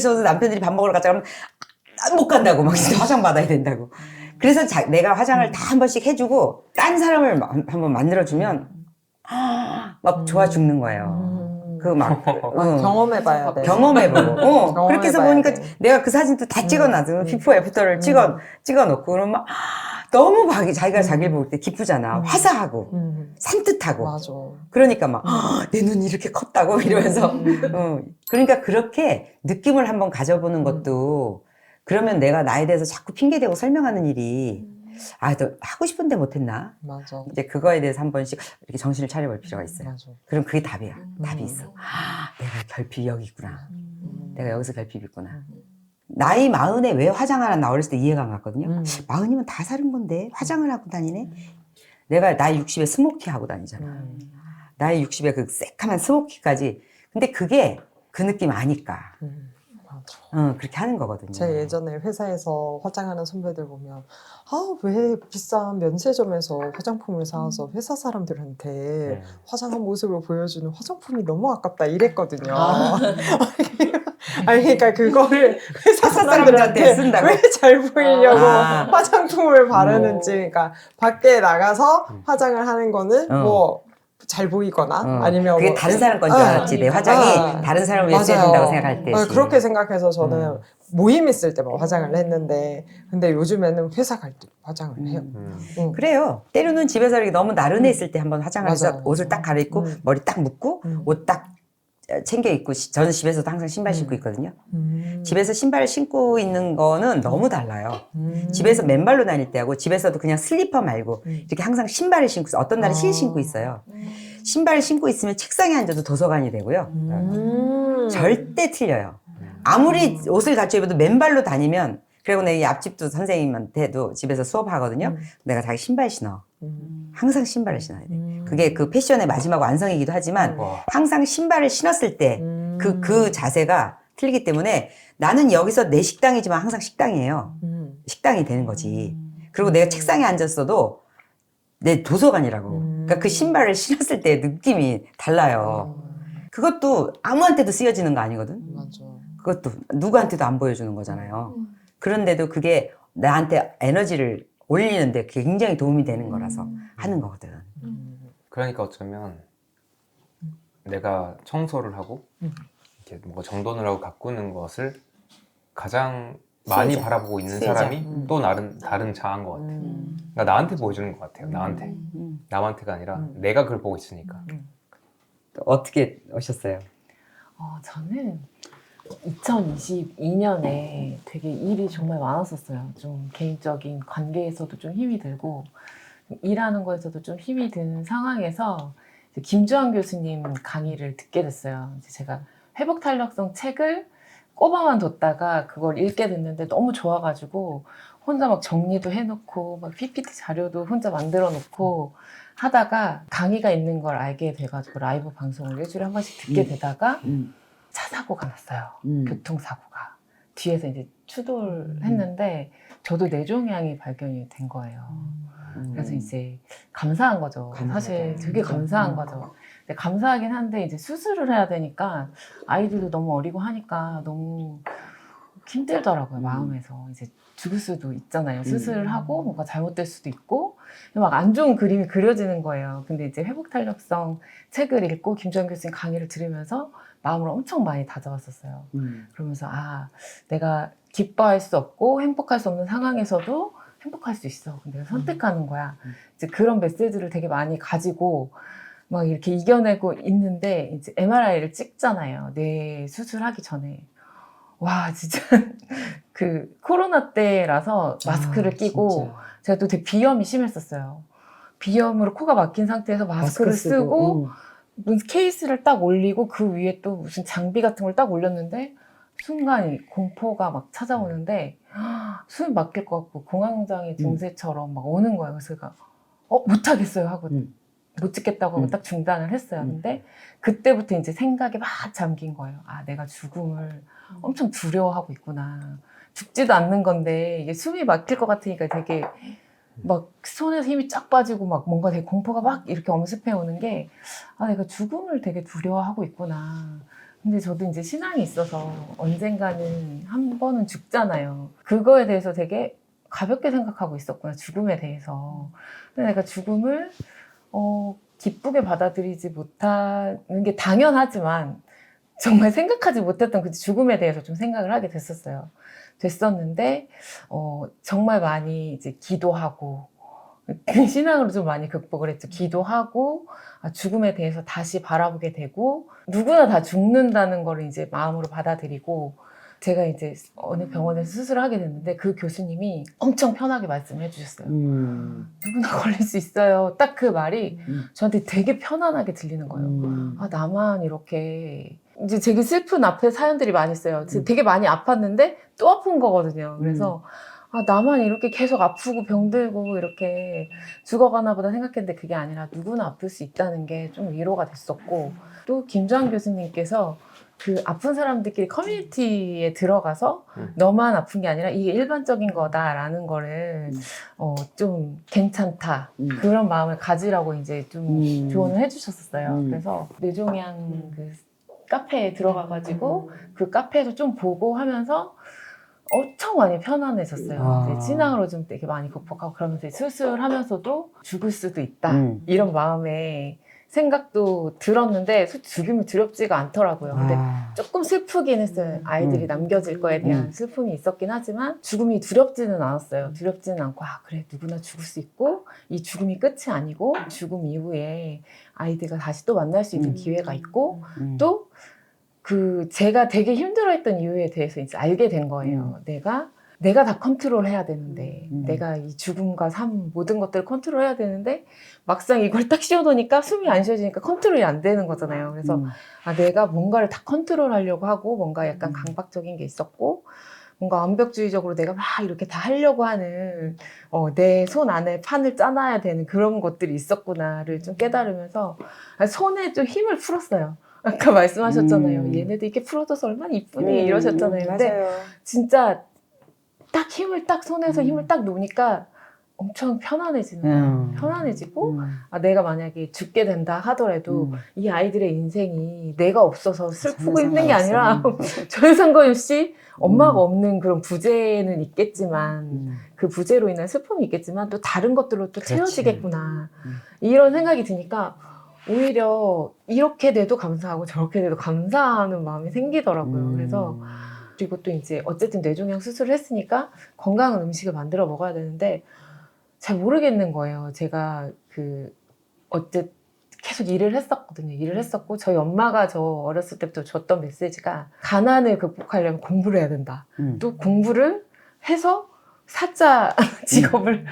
서서 남편들이 밥 먹으러 가자 그러면 못 간다고 막 진짜 화장 받아야 된다고. 그래서 내가 화장을 다 한 번씩 해주고 딴 사람을 한번 만들어주면 막 좋아 죽는 거예요. 경험해봐야 돼. 경험해보고. 그렇게 해서 보니까 내가 그 사진도 다 찍어놔도 비포 애프터를 찍어놓고 그러면 막 너무 자기가 자기를 볼 때 기쁘잖아. 화사하고 산뜻하고. 맞아. 그러니까 막 내 눈이 이렇게 컸다고 이러면서. 그러니까 그렇게 느낌을 한번 가져보는 것도 그러면 내가 나에 대해서 자꾸 핑계대고 설명하는 일이 너 하고 싶은데 못했나? 맞아. 이제 그거에 대해서 한 번씩 이렇게 정신을 차려볼 필요가 있어요. 맞아. 그럼 그게 답이야. 답이 있어. 내가 결핍이 여기 있구나. 내가 여기서 결핍이 있구나. 나이 40에 왜 화장을 하나 어렸을 때 이해가 안 갔거든요. 40이면 다 사는 건데 화장을 하고 다니네. 내가 나이 60에 스모키 하고 다니잖아. 나이 60에 그 새카만 스모키까지. 근데 그게 그 느낌 아니까. 그렇게 하는 거거든요. 제가 예전에 회사에서 화장하는 선배들 보면 왜 비싼 면세점에서 화장품을 사와서 회사 사람들한테 화장한 모습을 보여주는 화장품이 너무 아깝다 이랬거든요. 그러니까 그거를 회사 사람들한테 쓴다고? 왜 잘 보이려고 화장품을 바르는지 그러니까 밖에 나가서 화장을 하는 거는 뭐 잘 보이거나 아니면 그게 뭐 다른 사람 건 줄 알았지. 내 화장이 다른 사람을 위해 써야 된다고 생각할 때. 그렇게 생각해서 저는 모임 있을 때만 화장을 했는데 근데 요즘에는 회사 갈 때 화장을 해요. 그래요. 때로는 집에서 이렇게 너무 나른해 있을 때 한번 화장을 해서 맞아요. 옷을 딱 갈아입고 머리 딱 묶고 옷 딱 챙겨 입고 저는 집에서도 항상 신발 신고 있거든요. 집에서 신발을 신고 있는 거는 너무 달라요. 집에서 맨발로 다닐 때하고 집에서도 그냥 슬리퍼 말고 이렇게 항상 신발을 신고 있어요. 어떤 날은 실 신고 있어요. 신발을 신고 있으면 책상에 앉아도 도서관이 되고요. 절대 틀려요. 아무리 옷을 갖춰 입어도 맨발로 다니면 그리고 내 이 앞집도 선생님한테도 집에서 수업하거든요. 내가 자기 신발 신어. 항상 신발을 신어야 돼. 그게 그 패션의 마지막 완성이기도 하지만 항상 신발을 신었을 때 그 자세가 틀리기 때문에 나는 여기서 내 식당이지만 항상 식당이에요. 식당이 되는 거지. 그리고 내가 책상에 앉았어도 내 도서관이라고. 그러니까 그 신발을 신었을 때 느낌이 달라요. 그것도 아무한테도 쓰여지는 거 아니거든. 맞아. 그것도 누구한테도 안 보여주는 거잖아요. 그런데도 그게 나한테 에너지를 올리는데 굉장히 도움이 되는 거라서 하는 거거든. 그러니까 어쩌면 내가 청소를 하고 이렇게 뭔가 정돈을 하고 가꾸는 것을 가장 많이 수혜자. 바라보고 있는 수혜자. 사람이 또 다른 자아인 것 같아. 그러니까 나한테 보여주는 것 같아요. 나한테. 남한테가 아니라 내가 그걸 보고 있으니까. 어떻게 오셨어요? 저는 2022년에 되게 일이 정말 많았었어요. 좀 개인적인 관계에서도 좀 힘이 들고 일하는 거에서도 좀 힘이 드는 상황에서 이제 김주환 교수님 강의를 듣게 됐어요. 이제 제가 회복 탄력성 책을 꼽아만 뒀다가 그걸 읽게 됐는데 너무 좋아가지고 혼자 막 정리도 해놓고 막 PPT 자료도 혼자 만들어 놓고 하다가 강의가 있는 걸 알게 돼가지고 라이브 방송을 일주일에 한 번씩 듣게 되다가 차 사고가 났어요. 교통사고가. 뒤에서 이제 추돌했는데 저도 뇌종양이 발견이 된 거예요. 그래서 이제 감사한 거죠. 감사하다. 사실 되게 감사한 거죠. 근데 감사하긴 한데 이제 수술을 해야 되니까 아이들도 너무 어리고 하니까 너무 힘들더라고요. 마음에서. 이제 죽을 수도 있잖아요. 수술을 하고 뭔가 잘못될 수도 있고 막 안 좋은 그림이 그려지는 거예요. 근데 이제 회복 탄력성 책을 읽고 김주환 교수님 강의를 들으면서 마음을 엄청 많이 다잡았었어요. 그러면서 내가 기뻐할 수 없고 행복할 수 없는 상황에서도 행복할 수 있어. 내가 선택하는 거야. 이제 그런 메시지를 되게 많이 가지고 막 이렇게 이겨내고 있는데 이제 MRI를 찍잖아요. 뇌 수술하기 전에. 와, 진짜 그 코로나 때라서 마스크를 끼고 진짜. 제가 또 되게 비염이 심했었어요. 비염으로 코가 막힌 상태에서 마스크를 쓰고 무슨 케이스를 딱 올리고 그 위에 또 무슨 장비 같은 걸 딱 올렸는데 순간 이 공포가 막 찾아오는데 숨이 막힐 것 같고 공황장애 증세처럼 막 오는 거예요. 그래서 제가 못하겠어요 하고 못 찍겠다고 하고 딱 중단을 했어요. 근데 그때부터 이제 생각에 막 잠긴 거예요. 내가 죽음을 엄청 두려워하고 있구나. 죽지도 않는 건데 이게 숨이 막힐 것 같으니까 되게 막 손에서 힘이 쫙 빠지고 막 뭔가 되게 공포가 막 이렇게 엄습해 오는 게 내가 죽음을 되게 두려워하고 있구나. 근데 저도 이제 신앙이 있어서 언젠가는 한 번은 죽잖아요. 그거에 대해서 되게 가볍게 생각하고 있었구나. 죽음에 대해서. 근데 내가 죽음을 기쁘게 받아들이지 못하는 게 당연하지만 정말 생각하지 못했던 그 죽음에 대해서 좀 생각을 하게 됐었는데 정말 많이 이제 기도하고 그 신앙으로 좀 많이 극복을 했죠. 기도하고 죽음에 대해서 다시 바라보게 되고 누구나 다 죽는다는 거를 이제 마음으로 받아들이고 제가 이제 어느 병원에서 수술을 하게 됐는데 그 교수님이 엄청 편하게 말씀을 해주셨어요. 누구나 걸릴 수 있어요. 딱 그 말이 저한테 되게 편안하게 들리는 거예요. 나만 이렇게 이제 되게 슬픈 앞에 사연들이 많이 있어요. 되게 많이 아팠는데 또 아픈 거거든요. 그래서 나만 이렇게 계속 아프고 병들고 이렇게 죽어가나 보다 생각했는데 그게 아니라 누구나 아플 수 있다는 게 좀 위로가 됐었고 또 김주환 교수님께서 그 아픈 사람들끼리 커뮤니티에 들어가서 너만 아픈 게 아니라 이게 일반적인 거다라는 거를 좀 괜찮다 그런 마음을 가지라고 이제 좀 조언을 해주셨었어요. 그래서 뇌종양 그 카페에 들어가가지고 그 카페에서 좀 보고 하면서 엄청 많이 편안해졌어요. 이제 신앙으로 좀 되게 많이 극복하고 그러면서 수술하면서도 죽을 수도 있다 이런 마음에 생각도 들었는데 죽음이 두렵지가 않더라고요. 근데 조금 슬프긴 했어요. 아이들이 남겨질 거에 대한 슬픔이 있었긴 하지만 죽음이 두렵지는 않았어요. 두렵지는 않고 그래 누구나 죽을 수 있고 이 죽음이 끝이 아니고 죽음 이후에 아이들과 다시 또 만날 수 있는 기회가 있고 또 그 제가 되게 힘들어했던 이유에 대해서 이제 알게 된 거예요. 내가 다 컨트롤해야 되는데 내가 이 죽음과 삶 모든 것들을 컨트롤해야 되는데 막상 이걸 딱 씌워놓으니까 숨이 안 쉬어지니까 컨트롤이 안 되는 거잖아요. 그래서 내가 뭔가를 다 컨트롤하려고 하고 뭔가 약간 강박적인 게 있었고 뭔가 완벽주의적으로 내가 막 이렇게 다 하려고 하는 내 손 안에 판을 짜놔야 되는 그런 것들이 있었구나를 좀 깨달으면서 손에 좀 힘을 풀었어요. 아까 말씀하셨잖아요. 얘네들 이렇게 풀어줘서 얼마나 이쁘니 이러셨잖아요. 근데 맞아요. 진짜 딱 손에서 힘을 딱 놓으니까 엄청 편안해지는 거예요. 편안해지고 내가 만약에 죽게 된다 하더라도 이 아이들의 인생이 내가 없어서 슬프고 힘든 게 아니라 전혀 상관없이 엄마가 없는 그런 부재는 있겠지만 그 부재로 인한 슬픔이 있겠지만 또 다른 것들로 또 채워지겠구나 이런 생각이 드니까 오히려 이렇게 돼도 감사하고 저렇게 돼도 감사하는 마음이 생기더라고요. 그래서 그리고 또 이제 어쨌든 뇌종양 수술을 했으니까 건강한 음식을 만들어 먹어야 되는데 잘 모르겠는 거예요. 제가 계속 일을 했었거든요. 일을 했었고 저희 엄마가 저 어렸을 때부터 줬던 메시지가 가난을 극복하려면 공부를 해야 된다. 또 공부를 해서 사자 직업을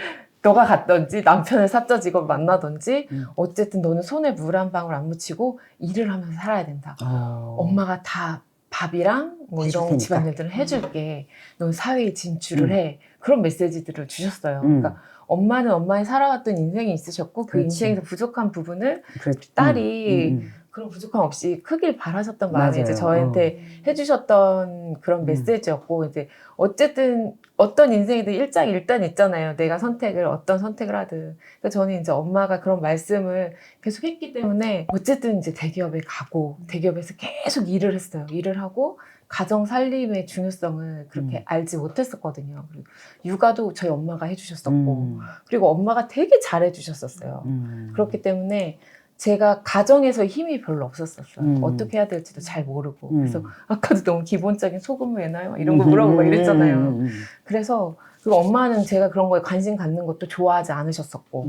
너가 갔던지 남편을 사자 직업 만나던지 어쨌든 너는 손에 물 한 방울 안 묻히고 일을 하면서 살아야 된다. 엄마가 다 밥이랑 뭐 해줄 이런 테니까. 집안일들을 해줄게. 넌 사회에 진출을 해. 그런 메시지들을 주셨어요. 그러니까 엄마는 엄마의 살아왔던 인생이 있으셨고 그 그렇지. 인생에서 부족한 부분을 그렇지. 딸이 그런 부족함 없이 크길 바라셨던 마음이 맞아요. 이제 저한테 해주셨던 그런 메시지였고, 이제 어쨌든 어떤 인생에도 일장일단 있잖아요. 내가 어떤 선택을 하든. 그러니까 저는 이제 엄마가 그런 말씀을 계속 했기 때문에 어쨌든 이제 대기업에 가고 대기업에서 계속 일을 했어요. 일을 하고 가정 살림의 중요성을 그렇게 알지 못했었거든요. 그리고 육아도 저희 엄마가 해주셨었고, 그리고 엄마가 되게 잘해주셨었어요. 그렇기 때문에 제가 가정에서 힘이 별로 없었어요. 어떻게 해야 될지도 잘 모르고. 그래서 아까도 너무 기본적인 소금 왜 넣어요? 이런 거 물어보고 이랬잖아요. 그래서 그리고 엄마는 제가 그런 거에 관심 갖는 것도 좋아하지 않으셨었고.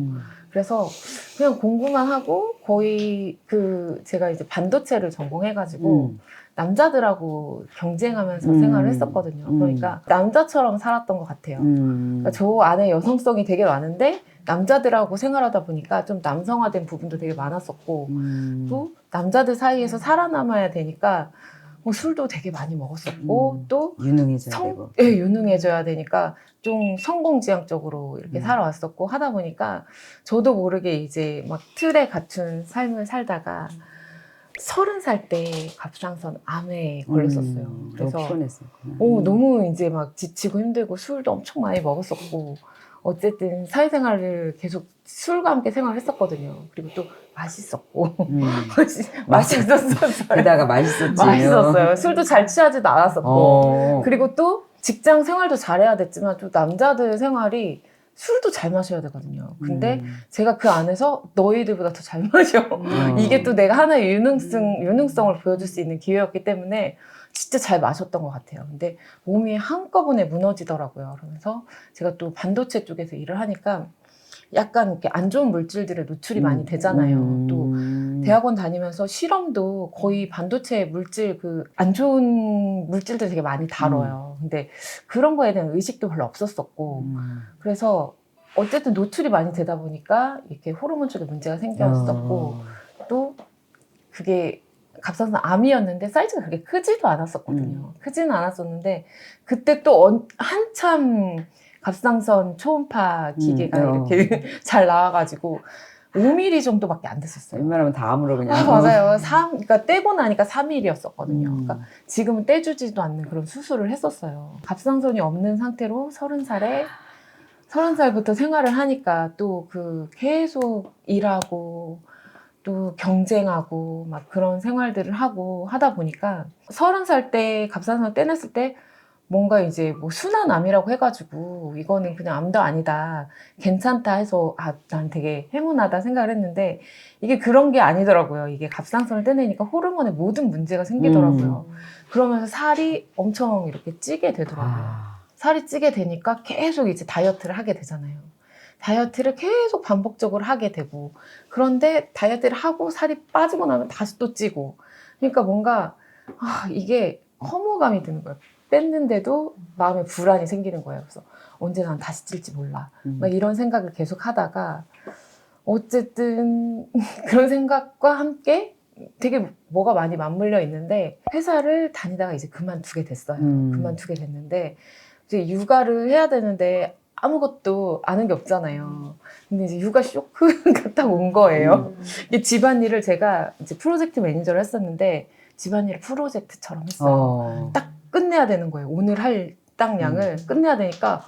그래서 그냥 공부만 하고 거의 제가 이제 반도체를 전공해가지고 남자들하고 경쟁하면서 생활을 했었거든요. 그러니까 남자처럼 살았던 것 같아요. 그러니까 저 안에 여성성이 되게 많은데 남자들하고 생활하다 보니까 좀 남성화된 부분도 되게 많았었고, 또 남자들 사이에서 살아남아야 되니까 뭐 술도 되게 많이 먹었었고, 또 유능해져야 되고. 예, 유능해져야 되니까 좀 성공지향적으로 이렇게 살아왔었고 하다 보니까 저도 모르게 이제 막 틀에 갖춘 삶을 살다가 30살 때 갑상선 암에 걸렸었어요. 그래서 너무 피곤했어요. 너무 이제 막 지치고 힘들고 술도 엄청 많이 먹었었고, 어쨌든 사회생활을 계속 술과 함께 생활했었거든요. 그리고 또 맛있었고 맛있었어요. 게다가 맛있었지. 맛있었어요. 술도 잘 취하지도 않았었고, 그리고 또 직장 생활도 잘해야 됐지만 또 남자들 생활이 술도 잘 마셔야 되거든요. 근데 제가 그 안에서 너희들보다 더 잘 마셔. 이게 또 내가 하나의 유능성을 보여줄 수 있는 기회였기 때문에 진짜 잘 마셨던 것 같아요. 근데 몸이 한꺼번에 무너지더라고요. 그러면서 제가 또 반도체 쪽에서 일을 하니까 약간 이렇게 안 좋은 물질들에 노출이 많이 되잖아요. 또 대학원 다니면서 실험도 거의 반도체 물질, 안 좋은 물질들 되게 많이 다뤄요. 근데 그런 거에 대한 의식도 별로 없었었고, 그래서 어쨌든 노출이 많이 되다 보니까 이렇게 호르몬 쪽에 문제가 생겼었고, 또 그게 갑상선 암이었는데 사이즈가 그렇게 크지도 않았었거든요. 크지는 않았었는데 그때 또 한참 갑상선 초음파 기계가 이렇게 잘 나와가지고 5mm 정도밖에 안 됐었어요. 웬만하면 다음으로 그냥. 맞아요. 그러니까 떼고 나니까 3mm였었거든요. 그러니까 지금은 떼주지도 않는 그런 수술을 했었어요. 갑상선이 없는 상태로 30살부터 생활을 하니까 또 계속 일하고 또 경쟁하고 막 그런 생활들을 하고 하다 보니까 30살 때 갑상선을 떼냈을 때 뭔가 이제 뭐 순환암이라고 해가지고 이거는 그냥 암도 아니다, 괜찮다 해서 난 되게 행운하다 생각을 했는데 이게 그런 게 아니더라고요. 이게 갑상선을 떼내니까 호르몬에 모든 문제가 생기더라고요. 그러면서 살이 엄청 이렇게 찌게 되더라고요. 살이 찌게 되니까 계속 이제 다이어트를 하게 되잖아요. 다이어트를 계속 반복적으로 하게 되고, 그런데 다이어트를 하고 살이 빠지고 나면 다시 또 찌고, 그러니까 뭔가 이게 허무감이 드는 거예요. 뺐는데도 마음에 불안이 생기는 거예요. 그래서 언제 난 다시 찔지 몰라, 막 이런 생각을 계속 하다가 어쨌든 그런 생각과 함께 되게 뭐가 많이 맞물려 있는데, 회사를 다니다가 이제 그만두게 됐어요. 그만두게 됐는데 이제 육아를 해야 되는데 아무것도 아는 게 없잖아요. 근데 이제 육아 쇼크가 딱 온 거예요. 이 집안일을 제가 이제 프로젝트 매니저를 했었는데 집안일을 프로젝트처럼 했어요. 딱 끝내야 되는 거예요. 오늘 할 땅량을 끝내야 되니까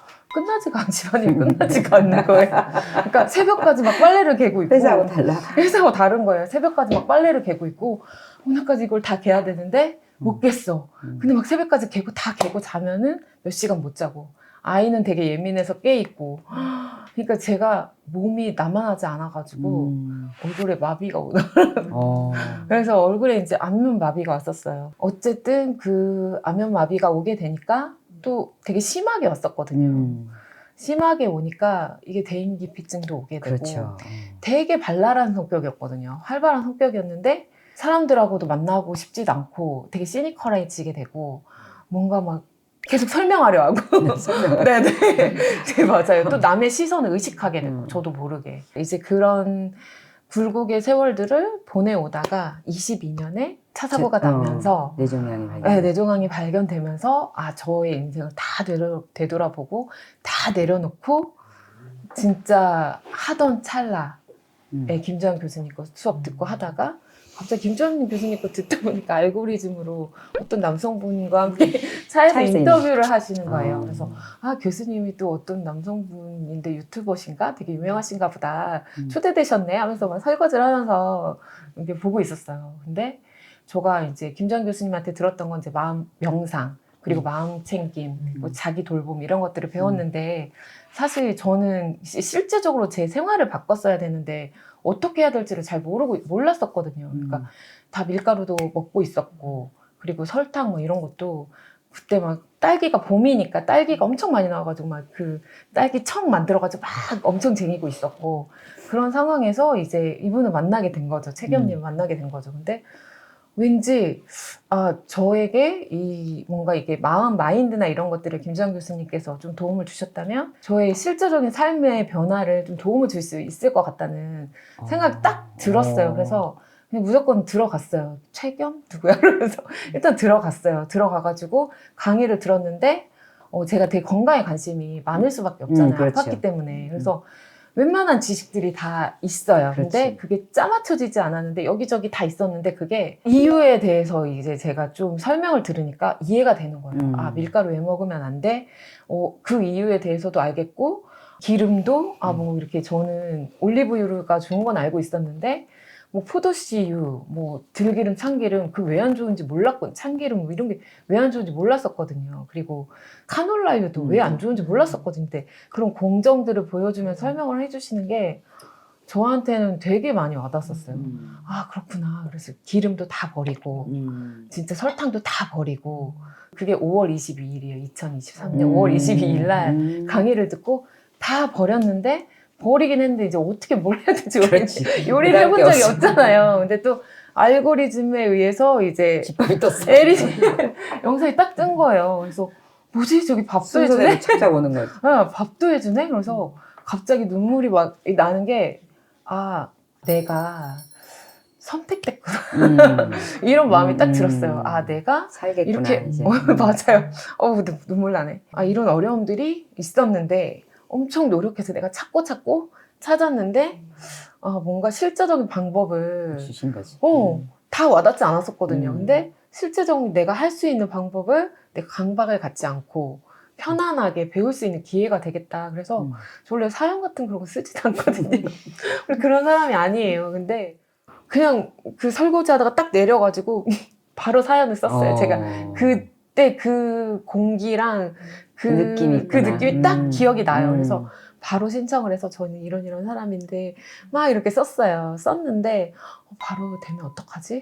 집안일이 끝나지가 않는 거예요. 그러니까 새벽까지 막 빨래를 개고 있고, 회사하고 달라. 회사하고 다른 거예요. 새벽까지 막 빨래를 개고 있고 오늘까지 이걸 다 개야 되는데 못 깼어. 근데 막 새벽까지 개고 다 개고 자면은 몇 시간 못 자고, 아이는 되게 예민해서 깨 있고, 그러니까 제가 몸이 나만하지 않아가지고 얼굴에 마비가 오더라고요. 그래서 얼굴에 이제 안면 마비가 왔었어요. 어쨌든 안면 마비가 오게 되니까 또 되게 심하게 왔었거든요. 심하게 오니까 이게 대인기피증도 오게 되고, 그렇죠. 되게 발랄한 성격이었거든요. 활발한 성격이었는데 사람들하고도 만나고 싶지도 않고 되게 시니컬해지게 되고, 뭔가 막 계속 설명하려 하고. 네네. 네, 맞아요. 또 남의 시선을 의식하게 되고, 저도 모르게. 이제 그런 굴곡의 세월들을 보내오다가 22년에 차 사고가 나면서 뇌종양이 발견되면서 저의 인생을 다 되돌아보고 다 내려놓고 진짜 하던 찰나에 김주환 교수님 거 수업 듣고 하다가 갑자기 김주환 교수님 거 듣다 보니까 알고리즘으로 어떤 남성분과 함께 차에서 차에서 인터뷰를 하시는 거예요. 아. 그래서 교수님이 또 어떤 남성분인데 유튜버신가? 되게 유명하신가 보다. 초대되셨네 하면서 막 설거지를 하면서 이렇게 보고 있었어요. 근데 제가 이제 김주환 교수님한테 들었던 건 이제 마음 명상, 그리고 마음 챙김, 뭐 자기 돌봄 이런 것들을 배웠는데 사실 저는 실제적으로 제 생활을 바꿨어야 되는데 어떻게 해야 될지를 잘 몰랐었거든요. 그러니까 다 밀가루도 먹고 있었고, 그리고 설탕 뭐 이런 것도 그때 막 딸기가 봄이니까 딸기가 엄청 많이 나와가지고 막 그 딸기 청 만들어가지고 막 엄청 쟁이고 있었고, 그런 상황에서 이제 이분을 만나게 된 거죠. 최겸님을 만나게 된 거죠. 근데 왠지 저에게 뭔가 이게 마음 마인드나 이런 것들을 김주환 교수님께서 좀 도움을 주셨다면 저의 실제적인 삶의 변화를 좀 도움을 줄 수 있을 것 같다는 생각이 딱 들었어요. 그래서 그냥 무조건 들어갔어요. 최겸? 누구야? 그러면서 일단 들어갔어요. 들어가가지고 강의를 들었는데 제가 되게 건강에 관심이 많을 수밖에 없잖아요. 그렇죠. 아팠기 때문에. 그래서 웬만한 지식들이 다 있어요. 근데 그렇지. 그게 짜맞춰지지 않았는데 여기저기 다 있었는데 그게 이유에 대해서 이제 제가 좀 설명을 들으니까 이해가 되는 거예요. 밀가루 왜 먹으면 안 돼? 그 이유에 대해서도 알겠고, 기름도 뭐 이렇게 저는 올리브유가 좋은 건 알고 있었는데 뭐 포도씨유, 뭐 들기름, 참기름 그 왜 안 좋은지 몰랐고, 참기름 뭐 이런 게 왜 안 좋은지 몰랐었거든요. 그리고 카놀라유도 왜 안 좋은지 몰랐었거든요. 근데 그런 공정들을 보여주면 설명을 해주시는 게 저한테는 되게 많이 와닿았었어요. 그렇구나. 그래서 기름도 다 버리고 진짜 설탕도 다 버리고, 그게 5월 22일이에요. 2023년 5월 22일 날 강의를 듣고 다 버렸는데, 버리긴 했는데 이제 어떻게 뭘 해야 될지 모르겠지. 요리를 해본 적이 없잖아요. 근데 또 알고리즘에 의해서 이제 기법이 떴어. 에리 영상이 딱 뜬 거예요. 그래서 뭐지? 저기 밥도 해주네? 찾아오는 거지. 밥도 해주네? 그래서 갑자기 눈물이 막 나는 게 내가 선택됐구나. 이런 마음이 딱 들었어요. 내가 살겠구나, 이렇게 이제. 맞아요. 근데 눈물 나네. 이런 어려움들이 있었는데 엄청 노력해서 내가 찾고 찾았는데 뭔가 실제적인 방법을 주신 거지. 다 와닿지 않았었거든요. 근데 실제적으로 내가 할 수 있는 방법을 내가 강박을 갖지 않고 편안하게 배울 수 있는 기회가 되겠다. 그래서 저 원래 사연 같은 그런 거 쓰지도 않거든요. 그런 사람이 아니에요. 근데 그냥 그 설거지 하다가 딱 내려가지고 바로 사연을 썼어요. 제가 그때 그 공기랑 그 느낌이 딱 기억이 나요. 그래서 바로 신청을 해서 저는 이런 사람인데 막 이렇게 썼는데 바로 되면 어떡하지?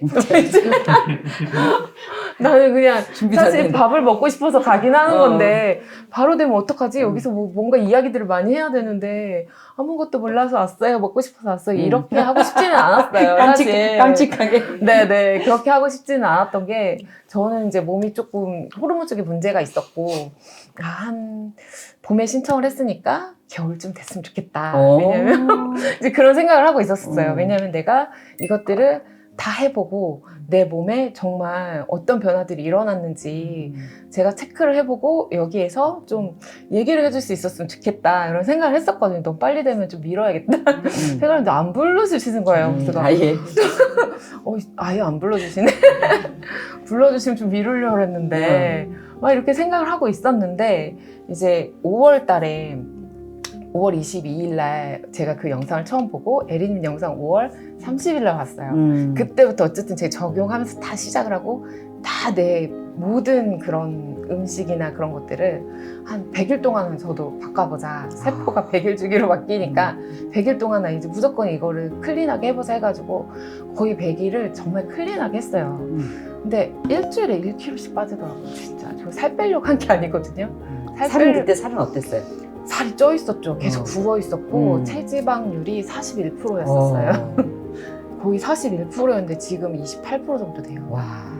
나는 그냥 사실 밥을 먹고 싶어서 가긴 하는 건데 바로 되면 어떡하지? 여기서 뭔가 이야기들을 많이 해야 되는데 아무것도 몰라서 왔어요. 먹고 싶어서 왔어요. 이렇게 하고 싶지는 않았어요. 사실. 깜찍하게. 네네. 그렇게 하고 싶지는 않았던 게, 저는 이제 몸이 조금 호르몬 쪽에 문제가 있었고, 봄에 신청을 했으니까 겨울쯤 됐으면 좋겠다. 왜냐면 이제 그런 생각을 하고 있었어요. 왜냐면 내가 이것들을 다 해보고 내 몸에 정말 어떤 변화들이 일어났는지 제가 체크를 해보고 여기에서 좀 얘기를 해줄 수 있었으면 좋겠다 이런 생각을 했었거든요. 너무 빨리 되면 좀 미뤄야겠다 생각했는데 안 불러주시는 거예요. 그래서 아예 안 불러주시네. 불러주시면 좀 미루려고 했는데 막 이렇게 생각을 하고 있었는데, 이제 5월 달에 5월 22일 날 제가 그 영상을 처음 보고 에리님 영상 5월 30일 날 봤어요. 그때부터 어쨌든 제가 적용하면서 다 시작을 하고 다 내 모든 그런 음식이나 그런 것들을 한 100일 동안은 저도 바꿔보자. 세포가 100일 주기로 바뀌니까 100일 동안은 이제 무조건 이거를 클린하게 해보자 해가지고 거의 100일을 정말 클린하게 했어요. 근데 일주일에 1kg씩 빠지더라고요. 진짜 저 살 빼려고 한 게 아니거든요. 그때 살은 어땠어요? 살이 쪄 있었죠. 계속 부어 있었고 체지방률이 41%였었어요. 거의 41%였는데 지금 28% 정도 돼요. 와.